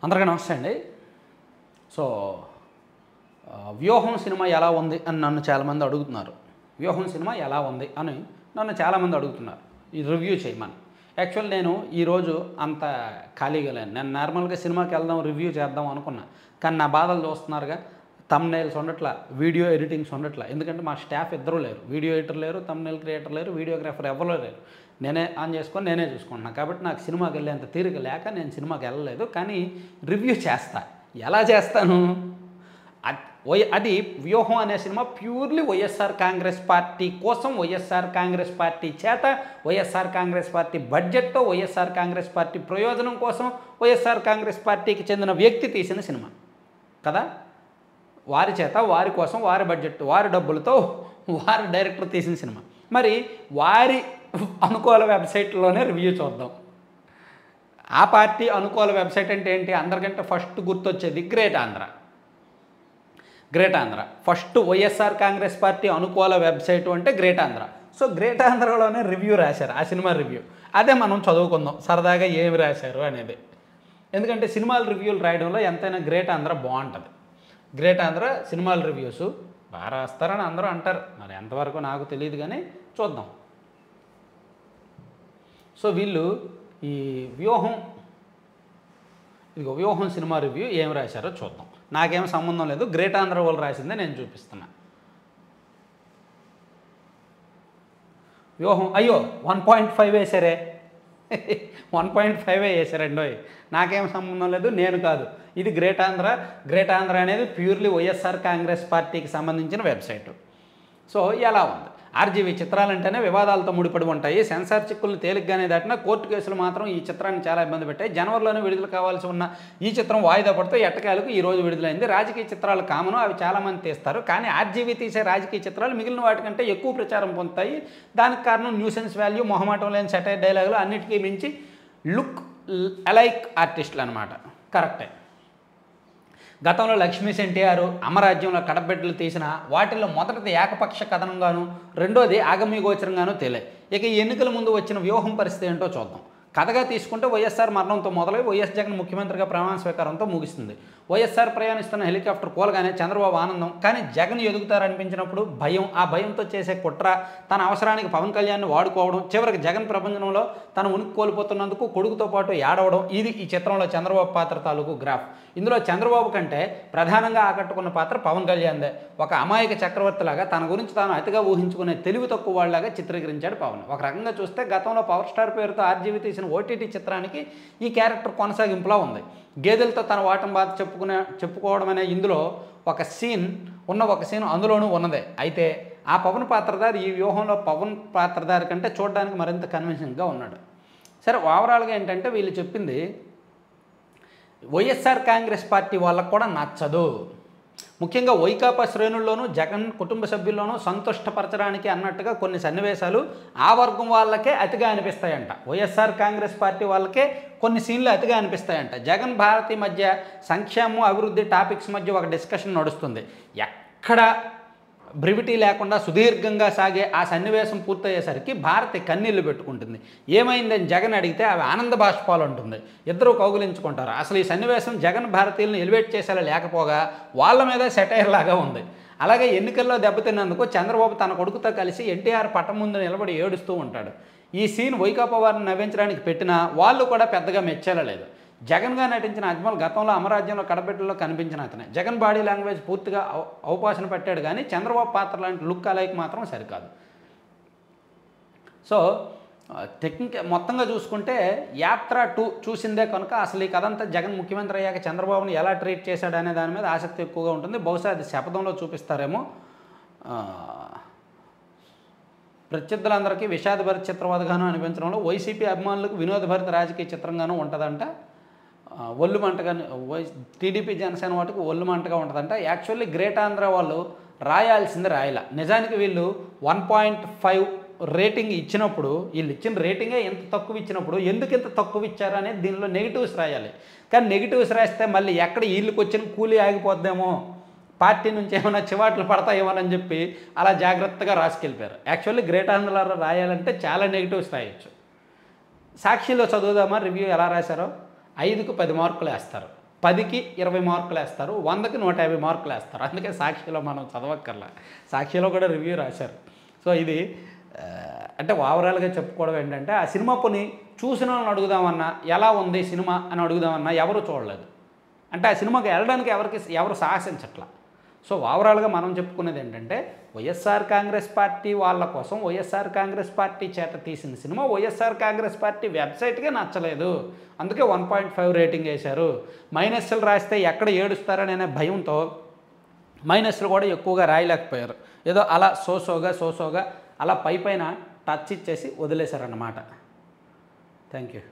అందరికీ నమస్తే అండి. సో వ్యూహం సినిమా ఎలా ఉంది అని నన్ను చాలామంది అడుగుతున్నారు. వ్యూహం సినిమా ఎలా ఉంది అని నన్ను చాలామంది అడుగుతున్నారు ఈ రివ్యూ చేయమని. యాక్చువల్ నేను ఈరోజు అంత ఖాళీగా లేను. నేను నార్మల్గా సినిమాకి వెళ్దాం రివ్యూ చేద్దాం అనుకున్నా, కానీ నా బాధలు చూస్తున్నారుగా. థంబ్నెయిల్స్ ఉండట్లా, వీడియో ఎడిటింగ్స్ ఉండట్లా. ఎందుకంటే మా స్టాఫ్ ఇద్దరూ లేరు, వీడియో ఎడిటర్ లేరు, థంబ్నెయిల్ క్రియేటర్ లేరు, వీడియోగ్రాఫర్ ఎవరూ లేరు. నేనే ఆన్ చేసుకొని నేనే చూసుకుంటున్నాను. కాబట్టి నాకు సినిమాకి వెళ్ళేంత తీరిక లేక నేను సినిమాకి వెళ్ళలేదు. కానీ రివ్యూ చేస్తా. ఎలా చేస్తాను? అది వ్యూహం అనే cinema purely YSR Congress party కోసం, వైఎస్ఆర్ కాంగ్రెస్ పార్టీ చేత, వైఎస్ఆర్ కాంగ్రెస్ పార్టీ బడ్జెట్తో, వైఎస్ఆర్ కాంగ్రెస్ పార్టీ ప్రయోజనం కోసం, వైఎస్ఆర్ కాంగ్రెస్ పార్టీకి చెందిన వ్యక్తి తీసిన సినిమా కదా. వారి చేత, వారి కోసం, వారి బడ్జెట్, వారి డబ్బులతో వారి డైరెక్టర్ తీసిన సినిమా. మరి వారి అనుకూల వెబ్సైట్లోనే రివ్యూ చూద్దాం. ఆ పార్టీ అనుకూల వెబ్సైట్ అంటే ఏంటి? అందరికంటే ఫస్ట్ గుర్తొచ్చేది great Andhra. Great Andhra first YSR Congress party అనుకూల వెబ్సైట్ అంటే గ్రేట్ ఆంధ్ర. సో గ్రేట్ ఆంధ్రలోనే రివ్యూ రాశారు, ఆ సినిమా రివ్యూ. అదే మనం చదువుకుందాం సరదాగా ఏమి రాశారు అనేది. ఎందుకంటే సినిమాల రివ్యూలు రాయడంలో ఎంతైనా గ్రేట్ ఆంధ్ర బాగుంటుంది. గ్రేట్ ఆంధ్ర సినిమాల రివ్యూస్ బాగా రాస్తారని అందరూ అంటారు. మరి ఎంతవరకు నాకు తెలియదు, కానీ చూద్దాం. సో వీళ్ళు ఈ వ్యూహం సినిమా రివ్యూ ఏం రాశారో చూద్దాం. నాకేం సంబంధం లేదు, గ్రేట్ ఆంధ్ర వాళ్ళు రాసిందే నేను చూపిస్తున్నా. వ్యూహం అయ్యో 1.5 వేసారే 1.5 వేసారండో. నాకేం సంబంధం లేదు, నేను కాదు. ఇది గ్రేట్ ఆంధ్ర. గ్రేట్ ఆంధ్ర అనేది ప్యూర్లీ వైఎస్ఆర్ కాంగ్రెస్ పార్టీకి సంబంధించిన వెబ్సైటు. సో ఎలా ఉంది? ఆర్జీవీ చిత్రాలంటేనే వివాదాలతో ముడిపడి ఉంటాయి. సెన్సార్ చిక్కులను తేలిగ్గానే దాటినా కోర్టు కేసులు మాత్రం ఈ చిత్రాన్ని చాలా ఇబ్బంది పెట్టాయి. జనవరిలోనే విడుదల కావాల్సి ఉన్న ఈ చిత్రం వాయిదా పడుతూ ఎట్టకేలకు ఈరోజు విడుదలైంది. రాజకీయ చిత్రాలు కామను, అవి చాలామంది తీస్తారు. కానీ ఆర్జీవీ తీసే రాజకీయ చిత్రాలు మిగిలిన వాటికంటే ఎక్కువ ప్రచారం పొందుతాయి. దానికి కారణం న్యూసెన్స్ వాల్యూ, మొహమాటం లేని సెటైర్ డైలాగులు, అన్నిటికీ మించి లుక్ అలైక్ ఆర్టిస్టులు అనమాట. కరెక్టే. గతంలో లక్ష్మీస్ ఎన్టీఆర్, అమరాజ్యంలో కడబెడ్డలు తీసిన వాటిల్లో మొదటిది ఏకపక్ష కథనంగాను, రెండోది ఆగమ్యగోచరంగాను తేలాయి. ఇక ఈ ఎన్నికల ముందు వచ్చిన వ్యూహం పరిస్థితి ఏంటో చూద్దాం. కథగా తీసుకుంటే వైఎస్ఆర్ మరణంతో మొదలై వైఎస్ జగన్ ముఖ్యమంత్రిగా ప్రమాణ స్వీకారంతో ముగిస్తుంది. వైఎస్ఆర్ ప్రయాణిస్తున్న హెలికాప్టర్ కూలగానే చంద్రబాబు ఆనందం, కానీ జగన్ ఎదుగుతారనిపించినప్పుడు భయం. ఆ భయంతో చేసే కుట్ర, తన అవసరానికి పవన్ కళ్యాణ్ని వాడుకోవడం, చివరికి జగన్ ప్రపంచంలో తన ఉనికి కోల్పోతున్నందుకు కొడుకుతో పాటు ఏడవడం. ఇది ఈ చిత్రంలో చంద్రబాబు పాత్ర తాలూకు గ్రాఫ్. ఇందులో చంద్రబాబు కంటే ప్రధానంగా ఆకట్టుకున్న పాత్ర పవన్ కళ్యాణ్దే. ఒక అమాయక చక్రవర్తిలాగా తన గురించి తాను అతిగా ఊహించుకునే తెలివి తక్కువ వాళ్ళలాగా చిత్రీకరించాడు పవన్. ఒక రకంగా చూస్తే గతంలో పవర్ స్టార్ పేరుతో ఆర్జీవీ తీసిన ఓటీటీ చిత్రానికి ఈ క్యారెక్టర్ కొనసాగింపులా ఉంది. గేదెలతో తన వాటం బాధ చెప్పుకోవడం అనే ఇందులో ఒక సీన్ అందులోనూ ఉన్నదే. అయితే ఆ పవన్ పాత్రధారి ఈ వ్యూహంలో పవన్ పాత్రధారి కంటే చూడడానికి మరింత కన్విన్సింగ్గా ఉన్నాడు. సరే, ఓవరాల్గా ఏంటంటే వీళ్ళు చెప్పింది వైఎస్ఆర్ కాంగ్రెస్ పార్టీ వాళ్ళకు కూడా నచ్చదు. ముఖ్యంగా వైకాపా శ్రేణుల్లోనూ జగన్ కుటుంబ సభ్యుల్లోనూ సంతుష్టపరచడానికి అన్నట్టుగా కొన్ని సన్నివేశాలు ఆ వర్గం వాళ్ళకే అతిగా అనిపిస్తాయంట. వైఎస్ఆర్ కాంగ్రెస్ పార్టీ వాళ్ళకే కొన్ని సీన్లు అతిగా అనిపిస్తాయంట. జగన్ భారతి మధ్య సంక్షేమం, అభివృద్ధి టాపిక్స్ మధ్య ఒక డిస్కషన్ నడుస్తుంది. ఎక్కడ బ్రివిటీ లేకుండా సుదీర్ఘంగా సాగే ఆ సన్నివేశం పూర్తయ్యేసరికి భారతి కన్నీళ్లు పెట్టుకుంటుంది. ఏమైందని జగన్ అడిగితే అవి ఆనంద బాష్పాలు ఉంటుంది. ఇద్దరూ కౌగులించుకుంటారు. అసలు ఈ సన్నివేశం జగన్ భారతీయులను ఎలివేట్ చేసేలా లేకపోగా వాళ్ళ మీద సెటైర్ లాగా ఉంది. అలాగే ఎన్నికల్లో దెబ్బతిన్నందుకు చంద్రబాబు తన కొడుకుతో కలిసి ఎన్టీఆర్ పట్టం ముందు నిలబడి ఏడుస్తూ ఉంటాడు. ఈ సీన్ వైకాపా వారిని నవ్వించడానికి పెట్టినా వాళ్ళు కూడా పెద్దగా మెచ్చేలా. జగన్గా నటించిన అజ్మల్ గతంలో అమరాజ్యంలో కడబెట్టలో కనిపించిన అతనే. జగన్ బాడీ లాంగ్వేజ్ పూర్తిగా అవపాసన పెట్టాడు, కానీ చంద్రబాబు పాత్ర లాంటి లుక్ అలైక్ మాత్రం సరికాదు. సో మొత్తంగా చూసుకుంటే యాత్ర 2 చూసిందే కనుక అసలు ఈ కథంతా జగన్ ముఖ్యమంత్రి అయ్యాక చంద్రబాబుని ఎలా ట్రీట్ చేశాడు అనే దాని మీద ఆసక్తి ఎక్కువగా ఉంటుంది. బహుశా అది శపథంలో చూపిస్తారేమో. ప్రత్యర్థులందరికీ విషాదభరిత చిత్రవాదగాను అనిపించడంలో వైసీపీ అభిమానులకు వినోదభరిత రాజకీయ చిత్రంగానూ ఉంటుందంట. ఒళ్ళు మంటగా టీడీపీ జనసేన వాటికి ఒళ్ళు మంటగా ఉంటుందంట. యాక్చువల్లీ గ్రేట్ ఆంధ్ర వాళ్ళు రాయాల్సింది రాయల. నిజానికి వీళ్ళు 1.5 రేటింగ్ ఇచ్చినప్పుడు, వీళ్ళు ఇచ్చిన రేటింగే ఎంత తక్కువ ఇచ్చినప్పుడు ఎందుకు ఇంత తక్కువ ఇచ్చారు అనేది దీనిలో నెగిటివ్స్ రాయాలి. కానీ నెగిటివ్స్ రాస్తే మళ్ళీ ఎక్కడ వీళ్ళకి వచ్చిన కూలీ ఆగిపోద్దేమో, పార్టీ నుంచి ఏమైనా చివాట్లు పడతాయేమోనని చెప్పి అలా జాగ్రత్తగా రాసుకెళ్ళిపోయారు. యాక్చువల్లీ గ్రేట్ ఆంధ్రలో రాయాలంటే చాలా నెగిటివ్స్ రాయొచ్చు. సాక్షిలో చదువుదామా రివ్యూ ఎలా రాశారో? 5కు 10 మార్కులు వేస్తారు. 10కి 20 మార్కులు వేస్తారు, 100కి 150 మార్కులు వేస్తారు. అందుకే సాక్షిలో మనం చదవక్కర్లా, సాక్షిలో కూడా రివ్యూ రాశారు. సో ఇది అంటే ఓవరాల్గా చెప్పుకోవడం ఏంటంటే, ఆ సినిమా పోనీ చూసిన వాళ్ళని అడుగుదామన్నా ఎలా ఉంది సినిమా అని అడుగుదామన్నా ఎవరు చూడలేదు. అంటే ఆ సినిమాకి వెళ్ళడానికి ఎవరు సాహసించట్లా. సో ఓవరాల్గా మనం చెప్పుకునేది ఏంటంటే, వైఎస్ఆర్ కాంగ్రెస్ పార్టీ వాళ్ళ కోసం వైఎస్ఆర్ కాంగ్రెస్ పార్టీ చేత తీసిన సినిమా వైఎస్ఆర్ కాంగ్రెస్ పార్టీ వెబ్సైట్కే నచ్చలేదు, అందుకే 1.5 రేటింగ్ వేశారు. మైనస్లు రాస్తే ఎక్కడ ఏడుస్తారనే భయంతో మైనస్లు కూడా ఎక్కువగా రాయలేకపోయారు. ఏదో అలా సోసోగా అలా పైన టచ్ ఇచ్చేసి వదిలేశారన్నమాట. Thank you.